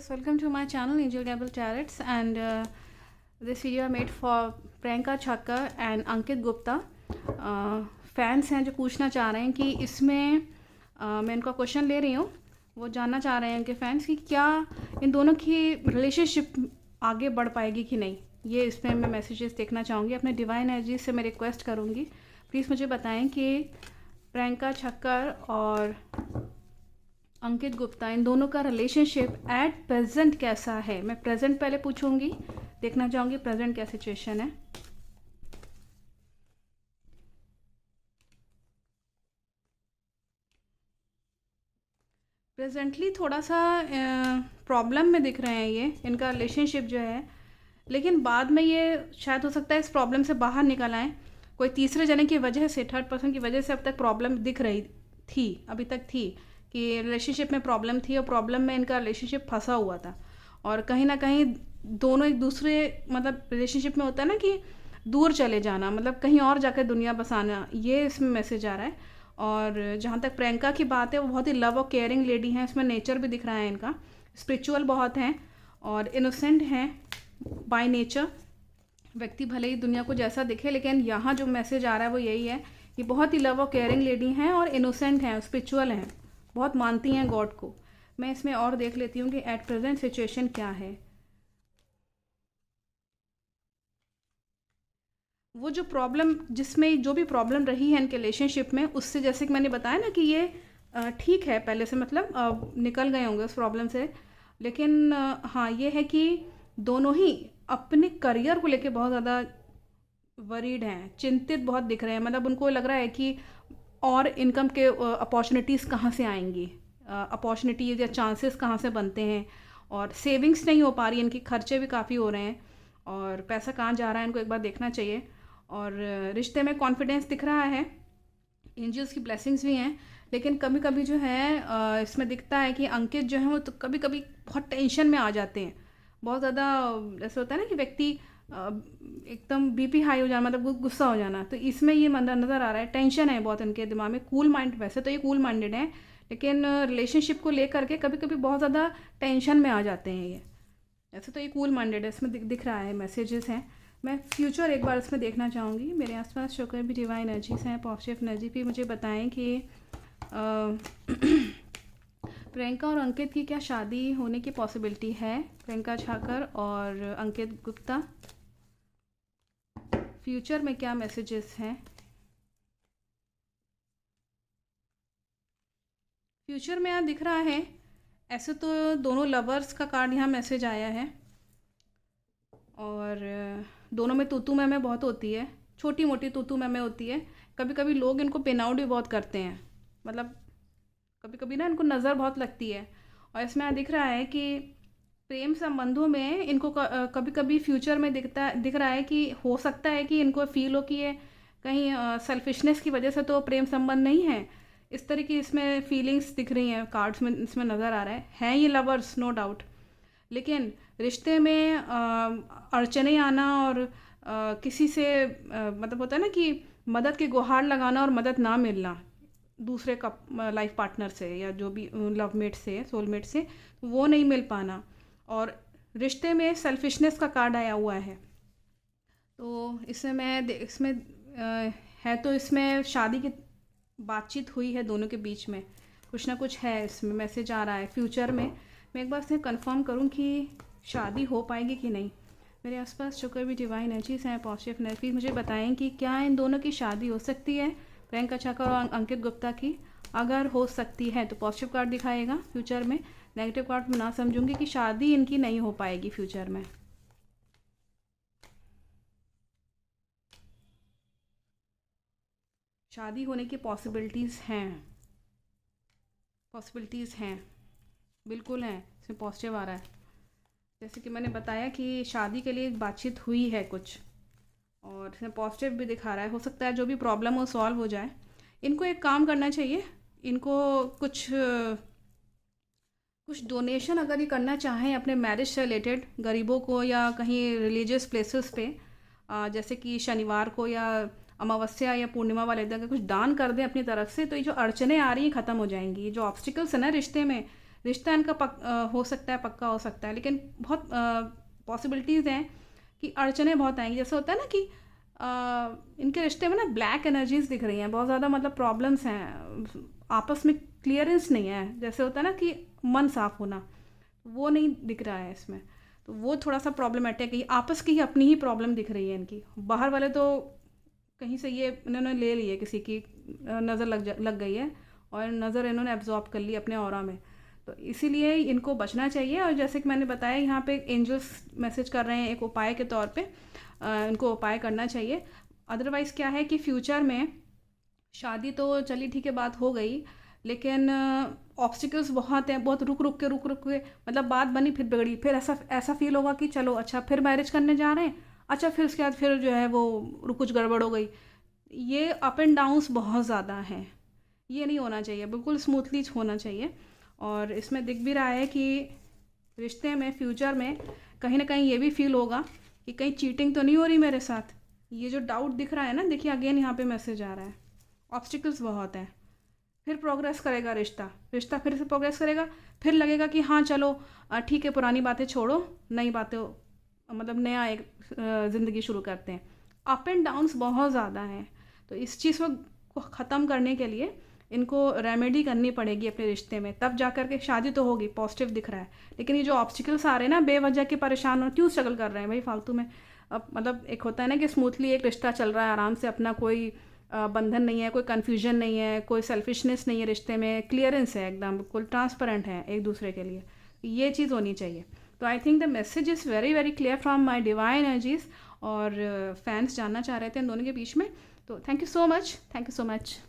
viewers, welcome to my channel Angel Devil Tarots, and this video I made for Priyanka Thakkar and Ankit Gupta. Fans हैं जो पूछना चाह रहे हैं कि इसमें मैं इनका क्वेश्चन ले रही हूँ। वो जानना चाह रहे हैं इनके फैंस कि क्या इन दोनों की रिलेशनशिप आगे बढ़ पाएगी कि नहीं। ये इसमें मैं मैसेजेस देखना चाहूँगी। अपने डिवाइन एनर्जी से मैं रिक्वेस्ट करूँगी, प्लीज़ मुझे बताएं कि प्रियंका ठक्कर और अंकित गुप्ता इन दोनों का रिलेशनशिप एट प्रेजेंट कैसा है। मैं प्रेजेंट पहले पूछूंगी, देखना चाहूँगी प्रेजेंट क्या सिचुएशन है। प्रेजेंटली थोड़ा सा प्रॉब्लम में दिख रहे हैं ये इनका रिलेशनशिप जो है, लेकिन बाद में ये शायद हो सकता है इस प्रॉब्लम से बाहर निकल आए। कोई तीसरे जने की वजह से, थर्ड पर्सन की वजह से अब तक प्रॉब्लम दिख रही थी, अभी तक थी कि रिलेशनशिप में प्रॉब्लम थी और प्रॉब्लम में इनका रिलेशनशिप फंसा हुआ था। और कहीं ना कहीं दोनों एक दूसरे मतलब रिलेशनशिप में होता है ना कि दूर चले जाना, मतलब कहीं और जाकर दुनिया बसाना, ये इसमें मैसेज आ रहा है। और जहाँ तक प्रियंका की बात है, वो बहुत ही लव और केयरिंग लेडी हैं। इसमें नेचर भी दिख रहा है इनका, स्पिरिचुअल बहुत हैं और इनोसेंट हैं बाय नेचर। व्यक्ति भले ही दुनिया को जैसा दिखे, लेकिन यहाँ जो मैसेज आ रहा है वो यही है कि बहुत ही लव और केयरिंग लेडी हैं और इनोसेंट हैं, स्पिरिचुअल हैं, बहुत मानती हैं गॉड को। मैं इसमें और देख लेती हूँ कि एट प्रेजेंट सिचुएशन क्या है। वो जो प्रॉब्लम, जिसमें जो भी प्रॉब्लम रही है इनके रिलेशनशिप में, उससे जैसे कि मैंने बताया ना कि ये ठीक है पहले से, मतलब निकल गए होंगे उस प्रॉब्लम से। लेकिन हाँ, ये है कि दोनों ही अपने करियर को लेके बहुत ज़्यादा वरीड हैं, चिंतित बहुत दिख रहे हैं। मतलब उनको लग रहा है कि और इनकम के अपॉर्चुनिटीज़ कहाँ से आएंगी, अपॉर्चुनिटीज़ या चांसेस कहाँ से बनते हैं। और सेविंग्स नहीं हो पा रही, इनकी खर्चे भी काफ़ी हो रहे हैं और पैसा कहाँ जा रहा है इनको एक बार देखना चाहिए। और रिश्ते में कॉन्फिडेंस दिख रहा है, एंजल्स की ब्लेसिंग्स भी हैं। लेकिन कभी कभी जो है इसमें दिखता है कि अंकित जो है वो तो कभी कभी बहुत टेंशन में आ जाते हैं, बहुत ज़्यादा। ऐसा होता है ना कि व्यक्ति एकदम बीपी हाई हो जाना, मतलब गुस्सा हो जाना, तो इसमें ये नज़र आ रहा है। टेंशन है बहुत इनके दिमाग में। कूल माइंड, वैसे तो ये कूल माइंडेड हैं, लेकिन रिलेशनशिप को लेकर के कभी कभी बहुत ज़्यादा टेंशन में आ जाते हैं ये। ऐसे तो ये कूल माइंडेड है, इसमें दिख रहा है, मैसेजेस हैं। मैं फ्यूचर एक बार इसमें देखना चाहूँगी। मेरे आसपास जो कोई भी डिवाइन एनर्जीज हैं, पॉजिटिव एनर्जी भी मुझे बताएं कि प्रियंका और अंकित की क्या शादी होने की पॉसिबिलिटी है। प्रियंका ठाकर और अंकित गुप्ता, फ्यूचर में क्या मैसेजेस हैं। फ्यूचर में यहाँ दिख रहा है, ऐसे तो दोनों लवर्स का कार्ड यहाँ मैसेज आया है और दोनों में तूतू मैमे बहुत होती है, छोटी मोटी तूतू मैमे होती है। कभी कभी लोग इनको पिन आउट भी बहुत करते हैं, मतलब कभी कभी ना इनको नज़र बहुत लगती है। और इसमें दिख रहा है कि प्रेम संबंधों में इनको कभी कभी फ्यूचर में दिख रहा है कि हो सकता है कि इनको फील हो कि ये कहीं सेल्फिशनेस की वजह से तो प्रेम संबंध नहीं है। इस तरह की इसमें फीलिंग्स दिख रही हैं, कार्ड्स में इसमें नज़र आ रहा है ये लवर्स नो डाउट। लेकिन रिश्ते में अड़चने आना और किसी से मतलब होता है ना कि मदद की गुहार लगाना और मदद ना मिलना दूसरे का लाइफ पार्टनर से या जो भी लवमेट से, सोलमेट से, वो नहीं मिल पाना। और रिश्ते में सेल्फिशनेस का कार्ड आया हुआ है, तो इसमें है तो इसमें शादी की बातचीत हुई है दोनों के बीच में, कुछ ना कुछ है इसमें मैसेज आ रहा है। फ्यूचर में मैं एक बार से कंफर्म करूं कि शादी हो पाएगी कि नहीं। मेरे आसपास जो कोई भी डिवाइन एनर्जीज हैं, पॉजिटिव एनर्जी, मुझे बताएं कि क्या इन दोनों की शादी हो सकती है, प्रियंका ठाकर और अंकित गुप्ता की। अगर हो सकती है तो पॉजिटिव कार्ड दिखाएगा फ्यूचर में, नेगेटिव कार्ड में ना समझूंगी कि शादी इनकी नहीं हो पाएगी फ्यूचर में। शादी होने की पॉसिबिलिटीज़ हैं, बिल्कुल हैं। इसमें पॉजिटिव आ रहा है, जैसे कि मैंने बताया कि शादी के लिए बातचीत हुई है कुछ, और इसमें पॉजिटिव भी दिखा रहा है। हो सकता है जो भी प्रॉब्लम हो सॉल्व हो जाए। इनको एक काम करना चाहिए, इनको कुछ डोनेशन अगर ये करना चाहें अपने मैरिज से रिलेटेड, गरीबों को या कहीं रिलीजियस प्लेसेस पे, जैसे कि शनिवार को या अमावस्या या पूर्णिमा वाले दिन कुछ दान कर दें अपनी तरफ से, तो ये जो अड़चने आ रही हैं ख़त्म हो जाएंगी। ये जो ऑब्स्टिकल्स है ना रिश्ते में, रिश्ता इनका हो सकता है, पक्का हो सकता है, लेकिन बहुत पॉसिबिलिटीज़ हैं कि अड़चने बहुत आएंगी। जैसे होता है ना कि इनके रिश्ते में ना ब्लैक एनर्जीज दिख रही हैं बहुत ज़्यादा, मतलब प्रॉब्लम्स हैं, आपस में क्लियरेंस नहीं है। जैसे होता है ना कि मन साफ होना, वो नहीं दिख रहा है इसमें। तो वो थोड़ा सा प्रॉब्लमेटिक है, आपस की ही अपनी ही प्रॉब्लम दिख रही है इनकी। बाहर वाले तो कहीं से ये इन्होंने ले ली है, किसी की नज़र लग गई है और नज़र इन्होंने एब्जॉर्ब कर ली अपने ऑरा में। तो इसीलिए इनको बचना चाहिए। और जैसे कि मैंने बताया, यहाँ पे एंजल्स मैसेज कर रहे हैं एक उपाय के तौर पे, इनको उपाय करना चाहिए। अदरवाइज़ क्या है कि फ्यूचर में शादी तो चली ठीक है, बात हो गई, लेकिन ऑब्स्टिकल्स बहुत हैं, बहुत रुक रुक के मतलब बात बनी फिर बिगड़ी, फिर ऐसा ऐसा फील होगा कि चलो अच्छा फिर मैरिज करने जा रहे हैं, अच्छा फिर उसके बाद फिर जो है वो कुछ गड़बड़ हो गई। ये अप एंड डाउन्स बहुत ज़्यादा हैं, ये नहीं होना चाहिए, बिल्कुल स्मूथली होना चाहिए। और इसमें दिख भी रहा है कि रिश्ते में फ्यूचर में कहीं ना कहीं ये भी फील होगा कि कहीं चीटिंग तो नहीं हो रही मेरे साथ। ये जो डाउट दिख रहा है ना, देखिए अगेन यहाँ पे मैसेज आ रहा है, ऑब्स्टिकल्स बहुत हैं। फिर प्रोग्रेस करेगा रिश्ता, रिश्ता फिर से प्रोग्रेस करेगा, फिर लगेगा कि हाँ चलो ठीक है, पुरानी बातें छोड़ो, नई बातें मतलब नया एक ज़िंदगी शुरू करते हैं। अप एंड डाउन्स बहुत ज़्यादा हैं, तो इस चीज़ को ख़त्म करने के लिए इनको रेमेडी करनी पड़ेगी अपने रिश्ते में, तब जा कर के शादी तो होगी, पॉजिटिव दिख रहा है। लेकिन ये जो ऑब्स्टिकल्स आ रहे हैं ना, बेवजह के परेशान हो, क्यों स्ट्रगल कर रहे हैं भाई फालतू में। अब मतलब एक होता है ना कि स्मूथली एक रिश्ता चल रहा है आराम से, अपना कोई बंधन नहीं है, कोई कन्फ्यूजन नहीं है, कोई सेल्फिशनेस नहीं है रिश्ते में, क्लियरेंस है एकदम, बिल्कुल ट्रांसपेरेंट है एक दूसरे के लिए, ये चीज़ होनी चाहिए। तो I think the message is very very clear from my divine energies. और फैंस जानना चाह रहे थे इन दोनों के बीच में, तो thank you so much, thank you so much.